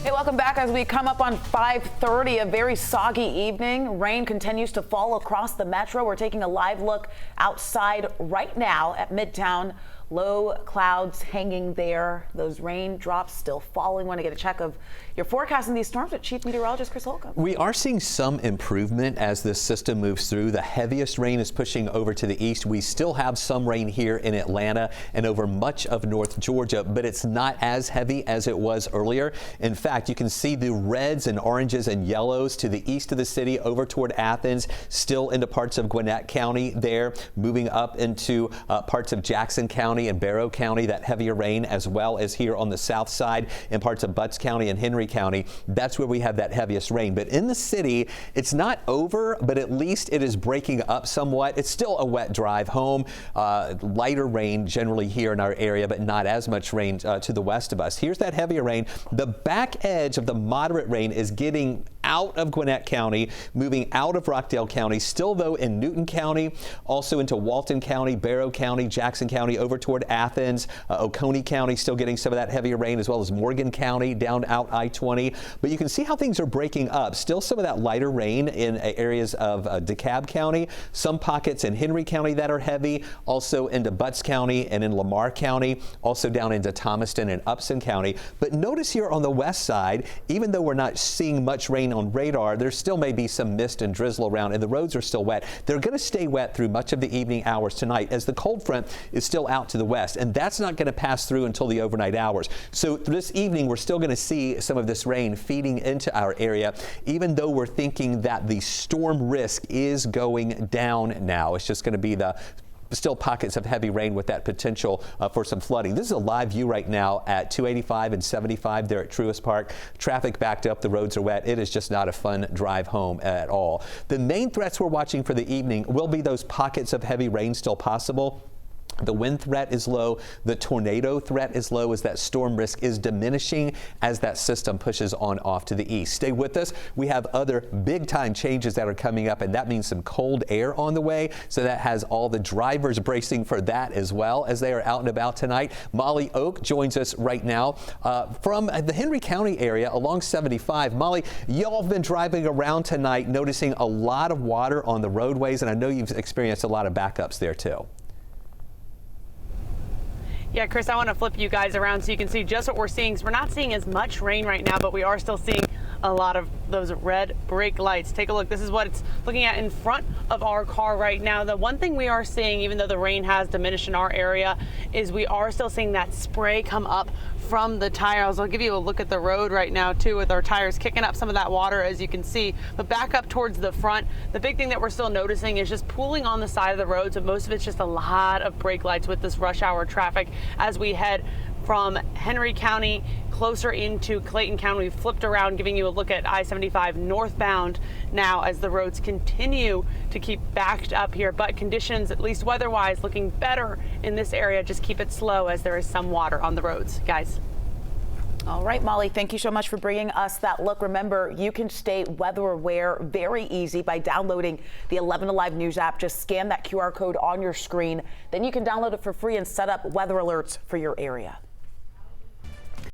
Hey, welcome back. As we come up on 5:30, a very soggy evening. Rain continues to fall across the metro. We're taking a live look outside right now at Midtown. Low clouds hanging there. Those raindrops still falling. Want to get a check of your forecast in these storms with Chief Meteorologist Chris Holcomb. We are seeing some improvement as this system moves through. The heaviest rain is pushing over to the east. We still have some rain here in Atlanta and over much of North Georgia, but it's not as heavy as it was earlier. In fact, you can see the reds and oranges and yellows to the east of the city over toward Athens, still into parts of Gwinnett County there, moving up into parts of Jackson County and Barrow County, that heavier rain, as well as here on the south side in parts of Butts County and Henry County. That's where we have that heaviest rain. But in the city, it's not over, but at least it is breaking up somewhat. It's still a wet drive home. Lighter rain generally here in our area, but not as much rain to the west of us. Here's that heavier rain. The back edge of the moderate rain is getting out of Gwinnett County, moving out of Rockdale County, still though in Newton County, also into Walton County, Barrow County, Jackson County, over toward Athens, Oconee County still getting some of that heavier rain, as well as Morgan County down out I-20. But you can see how things are breaking up. Still some of that lighter rain in areas of DeKalb County, some pockets in Henry County that are heavy, also into Butts County and in Lamar County, also down into Thomaston and Upson County. But notice here on the west side, even though we're not seeing much rain on radar, there still may be some mist and drizzle around, and the roads are still wet. They're going to stay wet through much of the evening hours tonight as the cold front is still out to the west, and that's not going to pass through until the overnight hours. So this evening, we're still going to see some of this rain feeding into our area, even though we're thinking that the storm risk is going down now. It's just going to be the still pockets of heavy rain with that potential for some flooding. This is a live view right now at 285 and 75 there at Truist Park. Traffic backed up. The roads are wet. It is just not a fun drive home at all. The main threats we're watching for the evening will be those pockets of heavy rain still possible. The wind threat is low. The tornado threat is low as that storm risk is diminishing as that system pushes on off to the east. Stay with us. We have other big time changes that are coming up, and that means some cold air on the way. So that has all the drivers bracing for that as well as they are out and about tonight. Molly Oak joins us right now from the Henry County area along 75. Molly, y'all have been driving around tonight, noticing a lot of water on the roadways, and I know you've experienced a lot of backups there too. Yeah, Chris, I want to flip you guys around so you can see just what we're seeing. So we're not seeing as much rain right now, but we are still seeing a lot of those red brake lights. Take a look. This is what it's looking at in front of our car right now. The one thing we are seeing, even though the rain has diminished in our area, is we are still seeing that spray come up from the tires. I'll give you a look at the road right now too, with our tires kicking up some of that water, as you can see. But back up towards the front, the big thing that we're still noticing is just pooling on the side of the road. So most of it's just a lot of brake lights with this rush hour traffic as we head from Henry County closer into Clayton County. We've flipped around, giving you a look at I-75 northbound now as the roads continue to keep backed up here. But conditions, at least weather-wise, looking better in this area. Just keep it slow as there is some water on the roads, guys. All right, Molly, thank you so much for bringing us that look. Remember, you can stay weather aware very easy by downloading the 11 Alive News app. Just scan that QR code on your screen. Then you can download it for free and set up weather alerts for your area.